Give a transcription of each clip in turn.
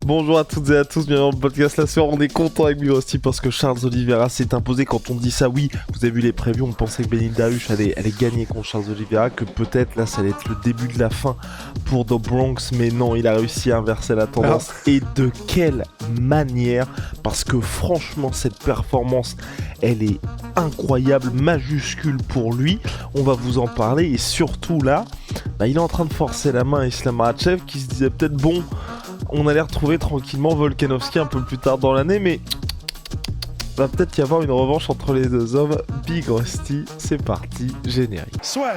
Bonjour à toutes et à tous, bienvenue dans le podcast La Soirée. On est content avec Rusty parce que Charles Oliveira s'est imposé. Quand on dit ça, oui, vous avez vu les previews, on pensait que Beneil Dariush allait gagner contre Charles Oliveira, que peut-être là ça allait être le début de la fin pour The Bronx, mais non, il a réussi à inverser la tendance. Et de quelle manière, parce que franchement cette performance elle est incroyable, majuscule pour lui. On va vous en parler et surtout là, il est en train de forcer la main à Islam Makhachev qui se disait peut-être bon, on allait retrouver tranquillement Volkanovski un peu plus tard dans l'année, mais va peut-être y avoir une revanche entre les deux hommes. Big Rusty, c'est parti, générique. Soit.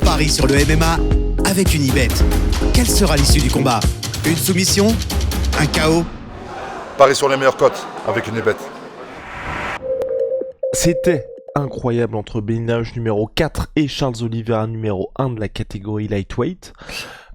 Paris sur le MMA avec Unibet. Quelle sera l'issue du combat? Une soumission? Un KO? Paris sur les meilleures cotes avec Unibet. C'était incroyable entre Beneil Dariush numéro 4 et Charles Oliveira numéro 1 de la catégorie lightweight.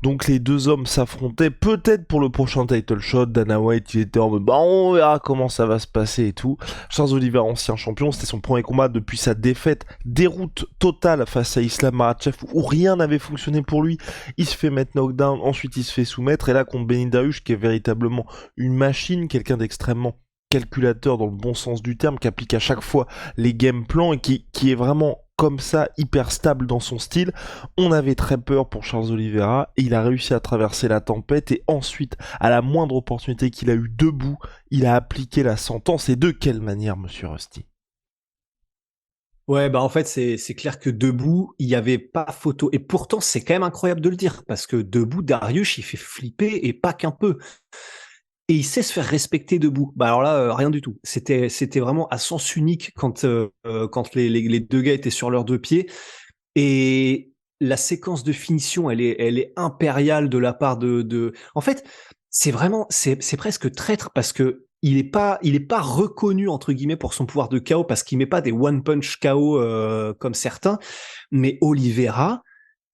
Donc les deux hommes s'affrontaient peut-être pour le prochain title shot. Dana White il était en mode on verra comment ça va se passer et tout. Charles Oliveira, ancien champion, c'était son premier combat depuis sa défaite, déroute totale face à Islam Makhachev où rien n'avait fonctionné pour lui. Il se fait mettre knockdown, ensuite il se fait soumettre et là contre Beneil Dariush qui est véritablement une machine, quelqu'un d'extrêmement calculateur dans le bon sens du terme, qui applique à chaque fois les game plans et qui est vraiment comme ça, hyper stable dans son style. On avait très peur pour Charles Oliveira et il a réussi à traverser la tempête et ensuite, à la moindre opportunité qu'il a eu debout, il a appliqué la sentence. Et de quelle manière, monsieur Rusty? Ouais, en fait, c'est clair que debout, il n'y avait pas photo. Et pourtant, c'est quand même incroyable de le dire parce que debout, Dariush, il fait flipper et pas qu'un peu. Et il sait se faire respecter debout. Alors là, rien du tout. C'était vraiment à sens unique quand les deux gars étaient sur leurs deux pieds. Et la séquence de finition, elle est impériale de la part de. En fait, c'est presque traître parce que il est pas reconnu entre guillemets pour son pouvoir de KO parce qu'il met pas des one punch KO comme certains. Mais Oliveira,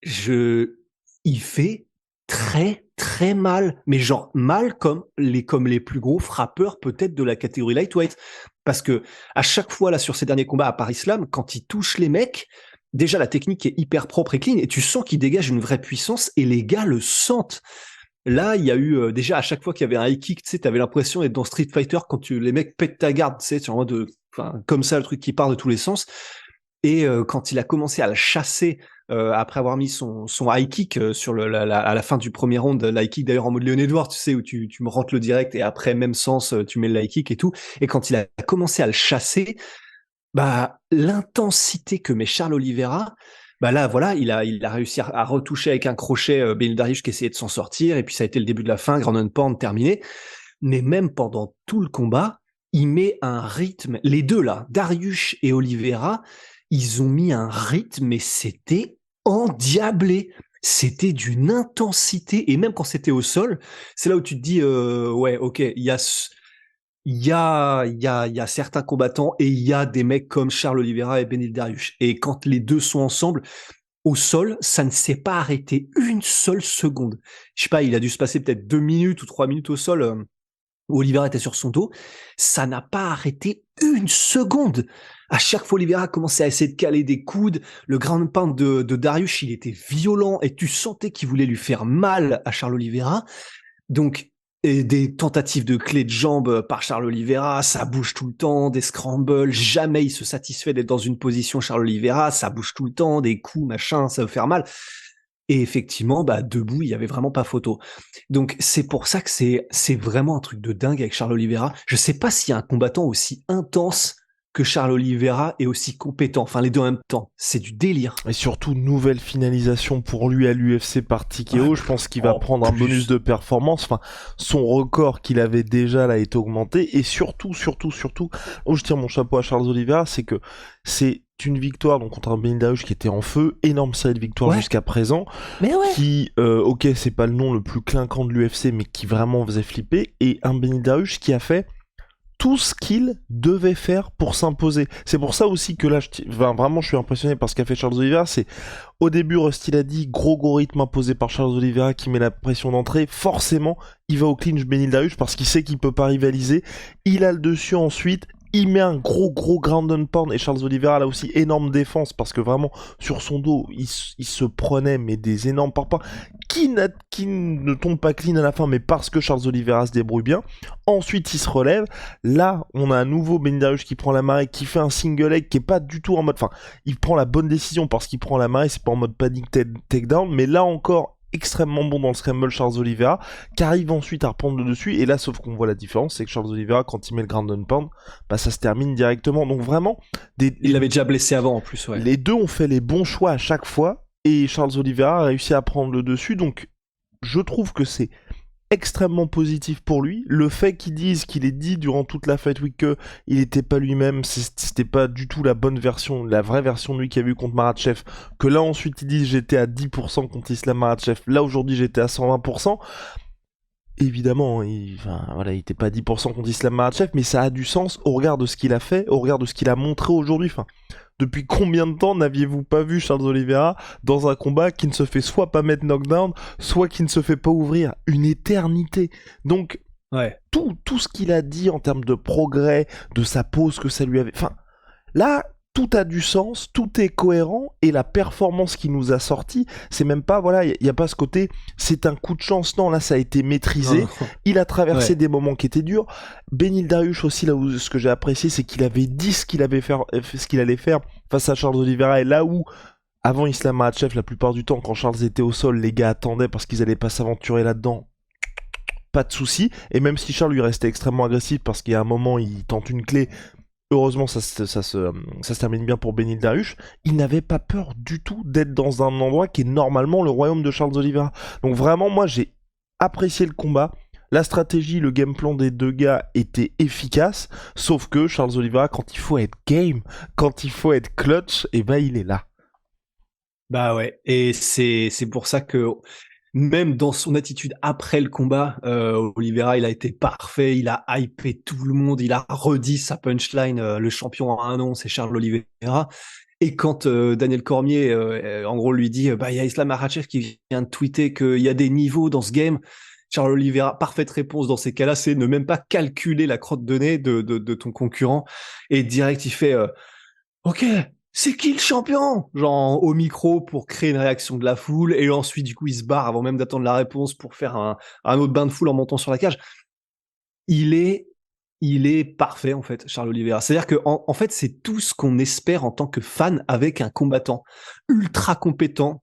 il fait très très mal, mais genre mal comme les plus gros frappeurs peut-être de la catégorie lightweight, parce que à chaque fois là sur ces derniers combats à Paris Slam, quand il touche les mecs, déjà la technique est hyper propre et clean et tu sens qu'il dégage une vraie puissance et les gars le sentent. Là, il y a eu déjà à chaque fois qu'il y avait un high kick, tu sais, t'avais l'impression d'être dans Street Fighter quand les mecs pètent ta garde, tu sais, sur comme ça le truc qui part de tous les sens. Et quand il a commencé à le chasser après avoir mis son high kick à la fin du premier round, le high kick d'ailleurs en mode Leon Edwards, tu sais, où tu me rentres le direct et après même sens tu mets le high kick et tout. Et quand il a commencé à le chasser, l'intensité que met Charles Oliveira, là voilà, il a réussi à retoucher avec un crochet Beneil Dariush qui essayait de s'en sortir et puis ça a été le début de la fin, ground and pound terminé. Mais même pendant tout le combat, il met un rythme. Les deux là, Dariush et Oliveira, ils ont mis un rythme, mais c'était endiablé. C'était d'une intensité, et même quand c'était au sol, c'est là où tu te dis, ouais, ok, il y a certains combattants et il y a des mecs comme Charles Oliveira et Beneil Dariush. Et quand les deux sont ensemble, au sol, ça ne s'est pas arrêté une seule seconde. Je sais pas, il a dû se passer peut-être 2 minutes ou 3 minutes au sol, où Oliveira était sur son dos, ça n'a pas arrêté une seconde. À chaque fois, Oliveira commençait à essayer de caler des coudes. Le ground pound de Dariush, il était violent et tu sentais qu'il voulait lui faire mal à Charles Oliveira. Donc, des tentatives de clés de jambes par Charles Oliveira, ça bouge tout le temps, des scrambles, jamais il se satisfait d'être dans une position Charles Oliveira, ça bouge tout le temps, des coups, machin, ça veut faire mal. Et effectivement, debout, il y avait vraiment pas photo. Donc c'est pour ça que c'est vraiment un truc de dingue avec Charles Oliveira. Je sais pas s'il y a un combattant aussi intense que Charles Oliveira est aussi compétent. Enfin, les deux en même temps. C'est du délire. Et surtout, nouvelle finalisation pour lui à l'UFC par TKO. Je pense qu'il va prendre un bonus de performance. Enfin, son record qu'il avait déjà là est augmenté. Et surtout, où je tire mon chapeau à Charles Oliveira, c'est que c'est une victoire donc contre un Beneil Dariush qui était en feu, énorme série de victoires jusqu'à présent, qui, ok, c'est pas le nom le plus clinquant de l'UFC, mais qui vraiment faisait flipper, et un Beneil Dariush qui a fait tout ce qu'il devait faire pour s'imposer. C'est pour ça aussi que là, vraiment, je suis impressionné par ce qu'a fait Charles Oliveira. C'est au début, Rusty l'a dit, gros rythme imposé par Charles Oliveira qui met la pression d'entrée. Forcément, il va au clinch Beneil Dariush parce qu'il sait qu'il peut pas rivaliser. Il a le dessus ensuite. il met un gros ground and pound, et Charles Oliveira là aussi énorme défense parce que vraiment sur son dos il se prenait mais des énormes parpaings qui ne tombe pas clean à la fin, mais parce que Charles Oliveira se débrouille bien. Ensuite il se relève, là on a à nouveau Benil Dariush qui prend la marée, qui fait un single leg qui est pas du tout en mode, enfin il prend la bonne décision parce qu'il prend la marée, c'est pas en mode panic takedown, mais là encore extrêmement bon dans le scramble Charles Oliveira, qui arrive ensuite à reprendre le dessus, et là sauf qu'on voit la différence, c'est que Charles Oliveira quand il met le ground and pound, bah ça se termine directement, donc vraiment il l'avait déjà blessé avant en plus, ouais. Les deux ont fait les bons choix à chaque fois, et Charles Oliveira a réussi à prendre le dessus, donc je trouve que c'est extrêmement positif pour lui. Le fait qu'ils disent qu'il ait dit durant toute la Fight Week que il était pas lui-même, c'était pas du tout la bonne version, la vraie version de lui qu'il y a eu contre Makhachev, que là ensuite ils disent j'étais à 10% contre Islam Makhachev, là aujourd'hui j'étais à 120%. Évidemment, il était pas à 10% contre Islam Makhachev, mais ça a du sens au regard de ce qu'il a fait, au regard de ce qu'il a montré aujourd'hui. Enfin, depuis combien de temps n'aviez-vous pas vu Charles Oliveira dans un combat qui ne se fait soit pas mettre knockdown, soit qui ne se fait pas ouvrir? Une éternité. Donc, ouais. tout ce qu'il a dit en termes de progrès, de sa pose que ça lui avait... Enfin, là, tout a du sens, tout est cohérent, et la performance qui nous a sorti, c'est même pas, voilà, il y a pas ce côté, c'est un coup de chance, non, là ça a été maîtrisé, Non. il a traversé des moments qui étaient durs. Benil Dariush aussi, là où ce que j'ai apprécié, c'est qu'il avait dit ce qu'il allait faire face à Charles Oliveira, et là où, avant Islam Makhachev, la plupart du temps, quand Charles était au sol, les gars attendaient parce qu'ils allaient pas s'aventurer là-dedans, pas de souci, et même si Charles lui restait extrêmement agressif parce qu'il y a un moment, il tente une clé, heureusement, ça se termine bien pour Benil Dariush. Il n'avait pas peur du tout d'être dans un endroit qui est normalement le royaume de Charles Oliveira. Donc vraiment, moi, j'ai apprécié le combat. La stratégie, le game plan des deux gars était efficace. Sauf que Charles Oliveira, quand il faut être game, quand il faut être clutch, et ben il est là. Bah ouais. Et c'est pour ça que même dans son attitude après le combat, Oliveira, il a été parfait, il a hypé tout le monde, il a redit sa punchline, le champion a un nom, c'est Charles Oliveira. Et quand Daniel Cormier, en gros, lui dit, bah il y a Islam Makhachev qui vient de tweeter qu'il y a des niveaux dans ce game, Charles Oliveira, parfaite réponse dans ces cas-là, c'est ne même pas calculer la crotte de nez de ton concurrent, et direct il fait, ok, c'est qui le champion? Genre au micro pour créer une réaction de la foule, et ensuite du coup il se barre avant même d'attendre la réponse pour faire un autre bain de foule en montant sur la cage. Il est parfait en fait, Charles Oliveira. C'est-à-dire que en fait c'est tout ce qu'on espère en tant que fan avec un combattant ultra compétent,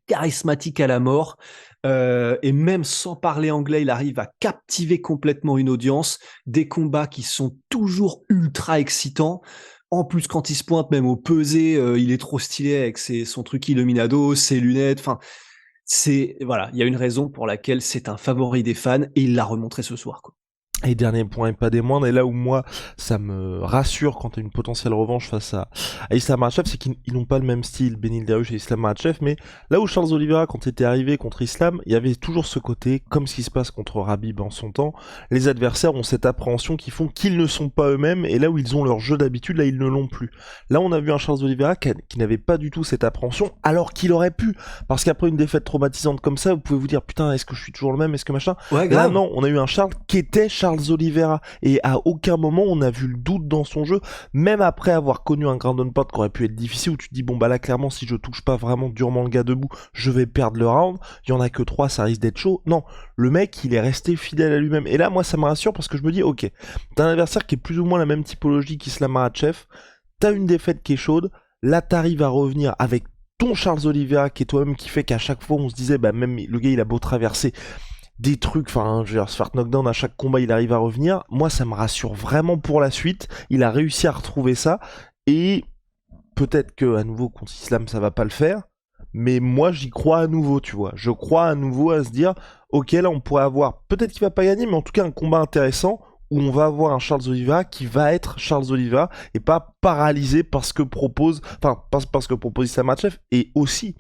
charismatique à la mort, et même sans parler anglais, il arrive à captiver complètement une audience, des combats qui sont toujours ultra excitants. En plus, quand il se pointe même au pesé, il est trop stylé avec son truc Illuminado, ses lunettes. Enfin, voilà, il y a une raison pour laquelle c'est un favori des fans, et il l'a remontré ce soir, quoi. Et dernier point et pas des moindres, et là où moi ça me rassure quand t'as une potentielle revanche face à Islam Makhachev, c'est qu'ils n'ont pas le même style, Benil Dariush et Islam Makhachev, mais là où Charles Oliveira, quand il était arrivé contre Islam, il y avait toujours ce côté, comme ce qui se passe contre Khabib en son temps, les adversaires ont cette appréhension qui font qu'ils ne sont pas eux-mêmes, et là où ils ont leur jeu d'habitude, là ils ne l'ont plus. Là on a vu un Charles Oliveira qui n'avait pas du tout cette appréhension, alors qu'il aurait pu, parce qu'après une défaite traumatisante comme ça, vous pouvez vous dire, putain, est-ce que je suis toujours le même, est-ce que machin? Ouais, Là non, on a eu un Charles qui était Charles Oliveira, et à aucun moment on a vu le doute dans son jeu, même après avoir connu un ground and pound qui aurait pu être difficile, où tu te dis bon bah là clairement si je touche pas vraiment durement le gars debout, je vais perdre le round, il y en a que 3, ça risque d'être chaud. Non, le mec il est resté fidèle à lui-même, et là moi ça me rassure parce que je me dis ok, t'as un adversaire qui est plus ou moins la même typologie qu'Islam Makhachev, t'as une défaite qui est chaude, là t'arrives à revenir avec ton Charles Oliveira qui est toi-même, qui fait qu'à chaque fois on se disait bah même le gars il a beau traverser des trucs, enfin, je veux dire, se faire knockdown à chaque combat, il arrive à revenir. Moi, ça me rassure vraiment pour la suite. Il a réussi à retrouver ça, et peut-être que à nouveau contre Islam, ça va pas le faire. Mais moi, j'y crois à nouveau, tu vois. Je crois à nouveau à se dire, ok, là, on pourrait avoir, peut-être qu'il va pas gagner, mais en tout cas, un combat intéressant où on va avoir un Charles Oliveira qui va être Charles Oliveira et pas paralysé parce que propose Islam Makhachev, et aussi.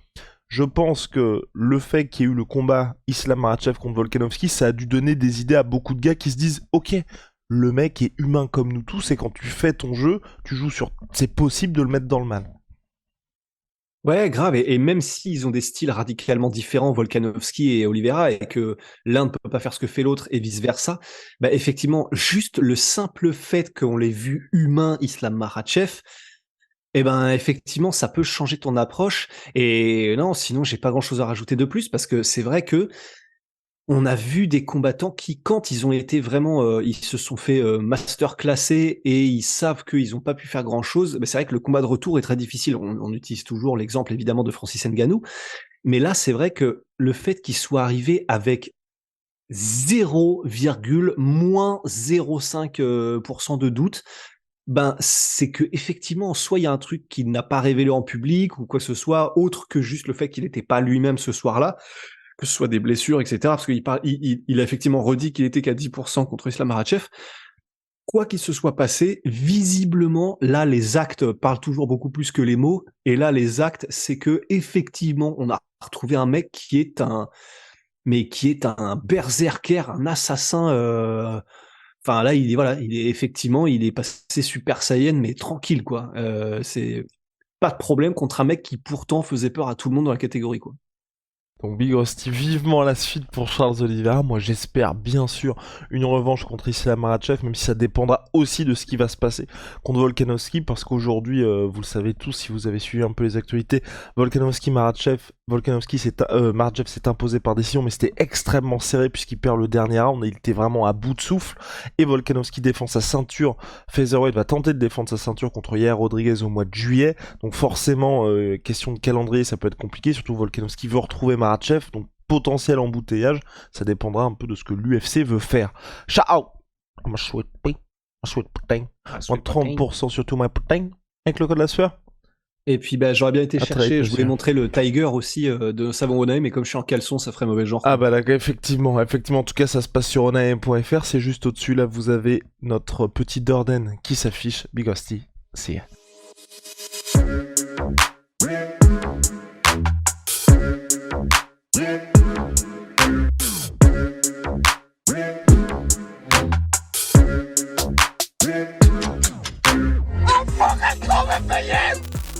Je pense que le fait qu'il y ait eu le combat Islam Makhachev contre Volkanovski, ça a dû donner des idées à beaucoup de gars qui se disent ok, le mec est humain comme nous tous, et quand tu fais ton jeu, tu joues sur... C'est possible de le mettre dans le mal. Ouais, grave. Et même s'ils ont des styles radicalement différents, Volkanovski et Oliveira, et que l'un ne peut pas faire ce que fait l'autre et vice versa, bah effectivement, juste le simple fait qu'on l'ait vu humain, Islam Makhachev, eh ben effectivement, ça peut changer ton approche. Et non, sinon, j'ai pas grand-chose à rajouter de plus parce que c'est vrai que on a vu des combattants qui, quand ils ont été vraiment, ils se sont fait master classer et ils savent qu'ils n'ont pas pu faire grand-chose. Mais c'est vrai que le combat de retour est très difficile. On utilise toujours l'exemple évidemment de Francis Ngannou, mais là c'est vrai que le fait qu'il soit arrivé avec 0,-0,5% de doute, ben c'est que effectivement, soit il y a un truc qu'il n'a pas révélé en public ou quoi que ce soit, autre que juste le fait qu'il n'était pas lui-même ce soir-là, que ce soit des blessures, etc. Parce qu'il a effectivement redit qu'il était qu'à 10% contre Islam Makhachev. Quoi qu'il se soit passé, visiblement, là, les actes parlent toujours beaucoup plus que les mots. Et là, les actes, c'est que effectivement, on a retrouvé un mec qui est un berserker, un assassin. Enfin, là, il est passé Super Saiyan, mais tranquille, quoi. C'est pas de problème contre un mec qui pourtant faisait peur à tout le monde dans la catégorie, quoi. Donc Big Rusty, vivement la suite pour Charles Oliveira. Moi j'espère bien sûr une revanche contre Islam Makhachev, même si ça dépendra aussi de ce qui va se passer contre Volkanovski, parce qu'aujourd'hui, vous le savez tous si vous avez suivi un peu les actualités, Makhachev s'est imposé par décision, mais c'était extrêmement serré puisqu'il perd le dernier round et il était vraiment à bout de souffle. Et Volkanovski défend sa ceinture, Featherweight va tenter de défendre sa ceinture contre Yair Rodriguez au mois de juillet, donc forcément, question de calendrier, ça peut être compliqué, surtout Volkanovski veut retrouver Makhachev, donc potentiel embouteillage, ça dépendra un peu de ce que l'UFC veut faire. Ciao. Ma chouette putain. Moins de 30% sur tout ma putain, avec le code de la sueur. Et puis bah, j'aurais bien été très chercher, je voulais plaisir. montrer le Tiger aussi de Savon Onaim, mais comme je suis en caleçon, ça ferait mauvais genre. Ah bah là, effectivement, en tout cas ça se passe sur onaim.fr, c'est juste au-dessus, là vous avez notre petit Durden qui s'affiche, Big Hostie, see ya. Come and pay